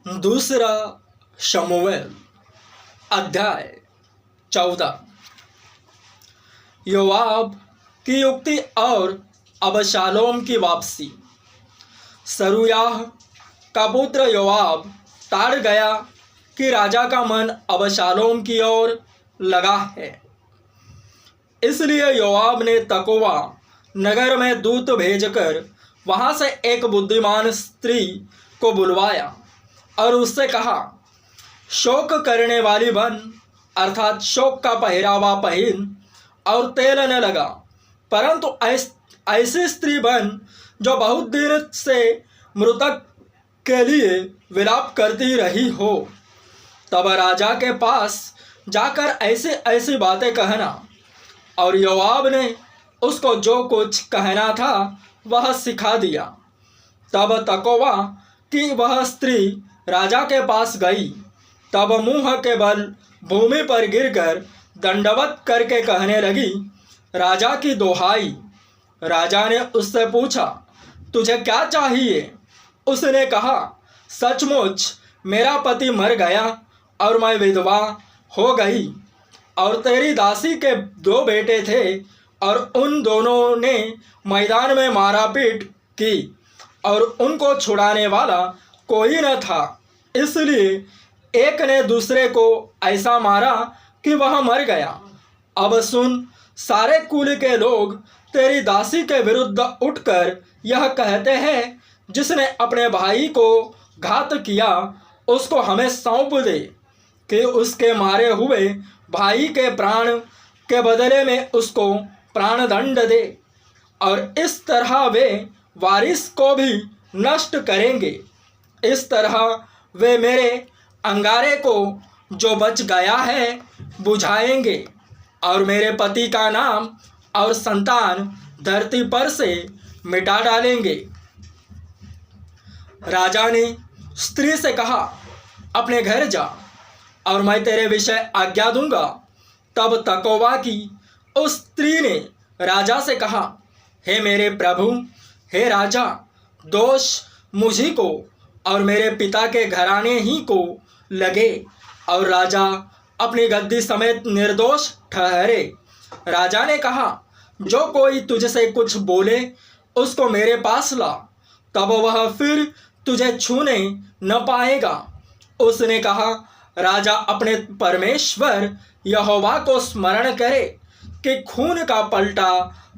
दूसरा शमूएल अध्याय 14। योआब की युक्ति और अबशालोम की वापसी। सरूयाह का पुत्र योआब ताड़ गया कि राजा का मन अबशालोम की ओर लगा है। इसलिए योआब ने तकोवा नगर में दूत भेजकर वहां से एक बुद्धिमान स्त्री को बुलवाया और उससे कहा, शोक करने वाली बन, अर्थात शोक का पहरावा पहन और तेल न लगा, परंतु ऐसी स्त्री बन जो बहुत दिन से मृतक के लिए विलाप करती रही हो। तब राजा के पास जाकर ऐसी ऐसी बातें कहना। और योआब ने उसको जो कुछ कहना था वह सिखा दिया। तब तकोवा की वह स्त्री राजा के पास गई। तब मुंह के बल भूमि पर गिरकर दंडवत करके कहने लगी, राजा की दोहाई। राजा ने उससे पूछा, तुझे क्या चाहिए? उसने कहा, सचमुच मेरा पति मर गया और मैं विधवा हो गई, और तेरी दासी के 2 बेटे थे और उन दोनों ने मैदान में मारापीट की और उनको छुड़ाने वाला कोई न था। इसलिए एक ने दूसरे को ऐसा मारा कि वह मर गया। अब सुन, सारे कुल के लोग तेरी दासी के विरुद्ध उठकर यह कहते हैं, जिसने अपने भाई को घात किया उसको हमें सौंप दे कि उसके मारे हुए भाई के प्राण के बदले में उसको प्राणदंड दे। और इस तरह वे वारिस को भी नष्ट करेंगे। इस तरह वे मेरे अंगारे को जो बच गया है बुझाएंगे और मेरे पति का नाम और संतान धरती पर से मिटा डालेंगे। राजा ने स्त्री से कहा, अपने घर जा और मैं तेरे विषय आज्ञा दूंगा। तब तकोवा की उस स्त्री ने राजा से कहा, हे मेरे प्रभु, हे राजा, दोष मुझी को और मेरे पिता के घराने ही को लगे और राजा अपनी गद्दी समेत निर्दोष ठहरे। राजा ने कहा, जो कोई तुझसे कुछ बोले उसको मेरे पास ला, तब वह फिर तुझे छूने न पाएगा। उसने कहा, राजा अपने परमेश्वर यहोवा को स्मरण करे कि खून का पलटा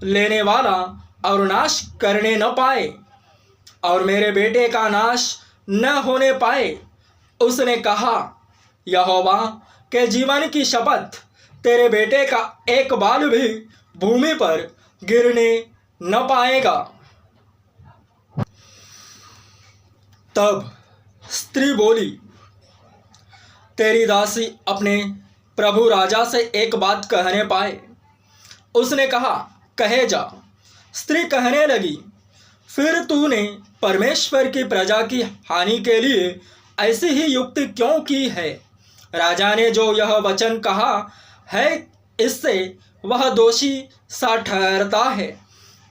लेने वाला और नाश करने न पाए और मेरे बेटे का नाश न होने पाए। उसने कहा, यहोवा के जीवन की शपथ, तेरे बेटे का एक बाल भी भूमि पर गिरने न पाएगा। तब स्त्री बोली, तेरी दासी अपने प्रभु राजा से एक बात कहने पाए। उसने कहा, कहे जा। स्त्री कहने लगी, फिर तूने परमेश्वर की प्रजा की हानि के लिए ऐसी ही युक्ति क्यों की है? राजा ने जो यह वचन कहा है, इससे वह दोषी सा ठहरता है,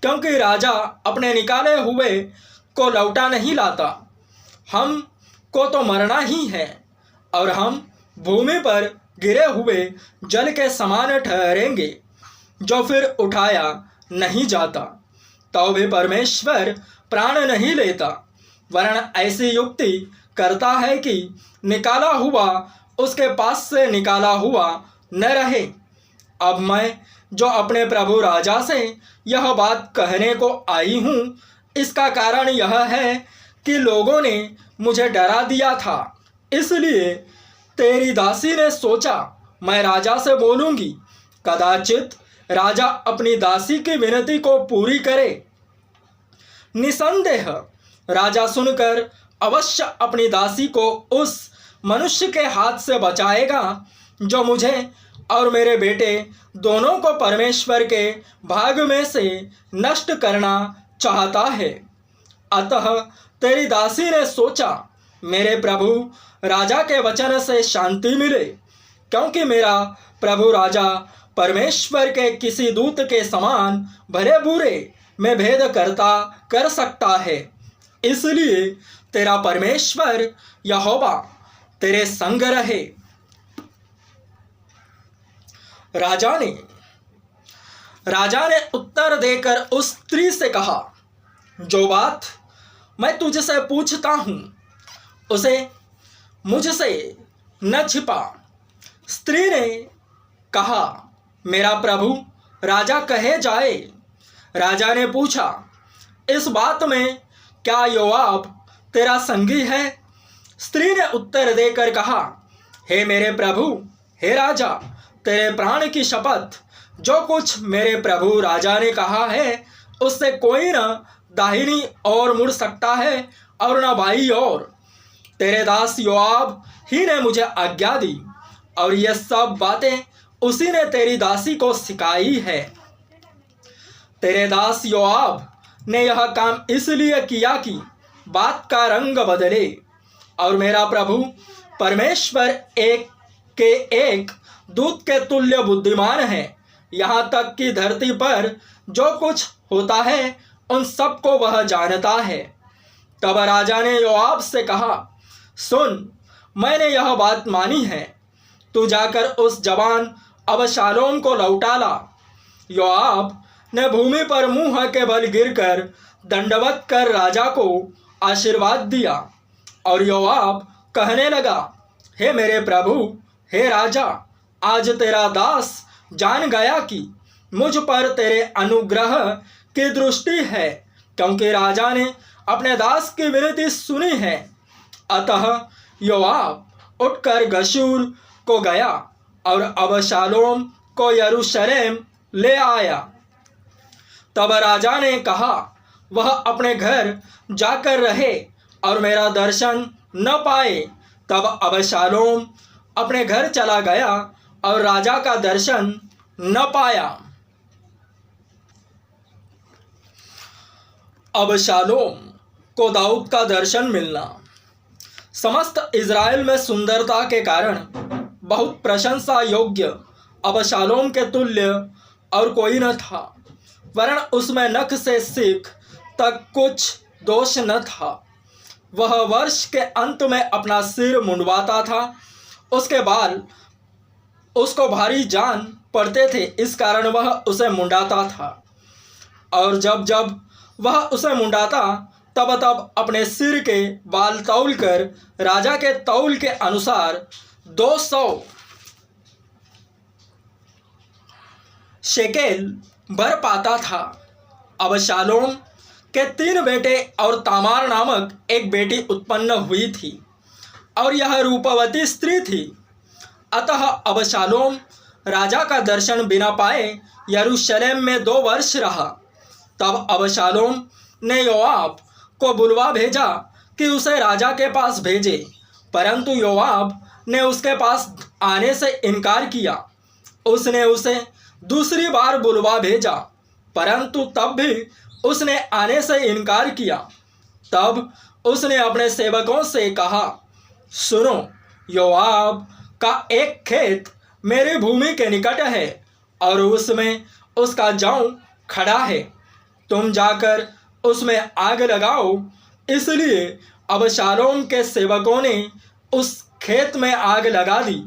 क्योंकि राजा अपने निकाले हुए को लौटा नहीं लाता। हम को तो मरना ही है और हम भूमि पर गिरे हुए जल के समान ठहरेंगे, जो फिर उठाया नहीं जाता। तो भी परमेश्वर प्राण नहीं लेता, वरन ऐसी युक्ति करता है कि निकाला हुआ उसके पास से निकाला हुआ न रहे। अब मैं जो अपने प्रभु राजा से यह बात कहने को आई हूँ, इसका कारण यह है कि लोगों ने मुझे डरा दिया था। इसलिए तेरी दासी ने सोचा, मैं राजा से बोलूँगी, कदाचित राजा अपनी दासी की विनती को पूरी करे। निसंदेह राजा सुनकर अवश्य अपनी दासी को उस मनुष्य के हाथ से बचाएगा, जो मुझे और मेरे बेटे दोनों को परमेश्वर के भाग में से नष्ट करना चाहता है। अतः तेरी दासी ने सोचा, मेरे प्रभु राजा के वचन से शांति मिले, क्योंकि मेरा प्रभु राजा परमेश्वर के किसी दूत के समान भले बुरे में भेद करता कर सकता है। इसलिए तेरा परमेश्वर यहोवा तेरे संग रहे। राजा ने उत्तर देकर उस स्त्री से कहा, जो बात मैं तुझसे पूछता हूँ उसे मुझसे न छिपा। स्त्री ने कहा, मेरा प्रभु राजा कहे जाए। राजा ने पूछा, इस बात में क्या योआब तेरा संगी है? स्त्री ने उत्तर देकर कहा, हे मेरे प्रभु, हे राजा, तेरे प्राण की शपथ, जो कुछ मेरे प्रभु राजा ने कहा है उससे कोई न दाहिनी ओर मुड़ सकता है और न बाईं ओर। तेरे दास योआब ही ने मुझे आज्ञा दी और ये सब बातें उसी ने तेरी दासी को सिखाई है। तेरे दास योआब ने यह काम इसलिए किया कि बात का रंग बदले और मेरा प्रभु परमेश्वर एक दूत के तुल्य बुद्धिमान है। यहाँ तक कि धरती पर जो कुछ होता है उन सबको वह जानता है। तब राजा ने योआब से कहा, सुन, मैंने यह बात मानी है, तू जाकर उस जवान अबशालोम को लौटा ला। योआब ने भूमि पर मुंह के बल गिरकर दंडवत कर राजा को आशीर्वाद दिया और योआब कहने लगा, हे मेरे प्रभु, हे राजा, आज तेरा दास जान गया कि मुझ पर तेरे अनुग्रह की दृष्टि है, क्योंकि राजा ने अपने दास की विनती सुनी है। अतः योआब उठकर गशूर को गया और अबशालोम को यरूशलेम ले आया। तब राजा ने कहा, वह अपने घर जाकर रहे और मेरा दर्शन न पाए। तब अबशालोम अपने घर चला गया और राजा का दर्शन न पाया। अबशालोम को दाऊद का दर्शन मिलना। समस्त इज़राइल में सुंदरता के कारण बहुत प्रशंसा योग्य अबशालोम के तुल्य और कोई न था, वरन उसमें नख से सीख तक कुछ दोष न था। वह वर्ष के अंत में अपना सिर मुंडवाता था, उसके बाल उसको भारी जान पड़ते थे, इस कारण वह उसे मुंडाता था। और जब जब वह उसे मुंडाता तब तब अपने सिर के बाल तौल कर राजा के तौल के अनुसार 200 शेकेल भर पाता था। अबशालोम के 3 बेटे और तामार नामक एक बेटी उत्पन्न हुई थी और यह रूपवती स्त्री थी। अतः अबशालोम राजा का दर्शन बिना पाए यरूशलेम में 2 वर्ष रहा। तब अबशालोम ने योआब को बुलवा भेजा कि उसे राजा के पास भेजे, परंतु योआब ने उसके पास आने से इनकार किया। उसने उसे दूसरी बार बुलवा भेजा, परंतु तब भी उसने आने से इनकार किया। तब उसने अपने सेवकों से कहा, सुनो, योआब का एक खेत मेरी भूमि के निकट है और उसमें उसका जौ खड़ा है, तुम जाकर उसमें आग लगाओ। इसलिए अबशालोम के सेवकों ने उस खेत में आग लगा दी।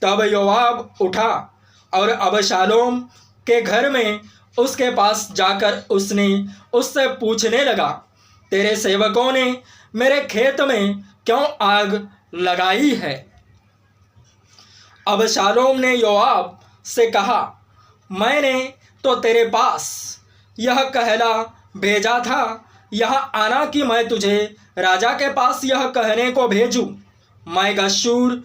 तब योआब उठा और अबशालोम के घर में उसके पास जाकर उसने उससे पूछने लगा, तेरे सेवकों ने मेरे खेत में क्यों आग लगाई है? अबशालोम ने योआब से कहा, मैंने तो तेरे पास यह कहला भेजा था यहाँ आना कि मैं तुझे राजा के पास यह कहने को भेजूं, मैं गशूर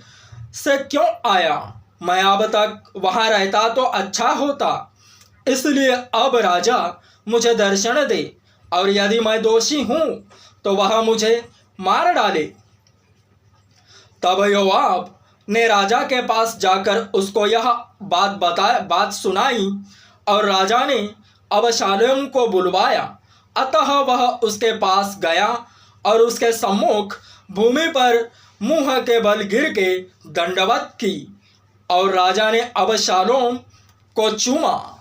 से क्यों आया? मैं अब तक वहाँ रहता तो अच्छा होता। इसलिए अब राजा मुझे दर्शन दे और यदि मैं दोषी हूँ तो वह मुझे मार डाले। तब योआब ने राजा के पास जाकर उसको यह बात सुनाई और राजा ने अबशालोम को बुलवाया। अतः वह उसके पास गया और उसके सम्मुख भूमि पर मुंह के बल गिर के दंडवत की और राजा ने अबशालोम को चूमा।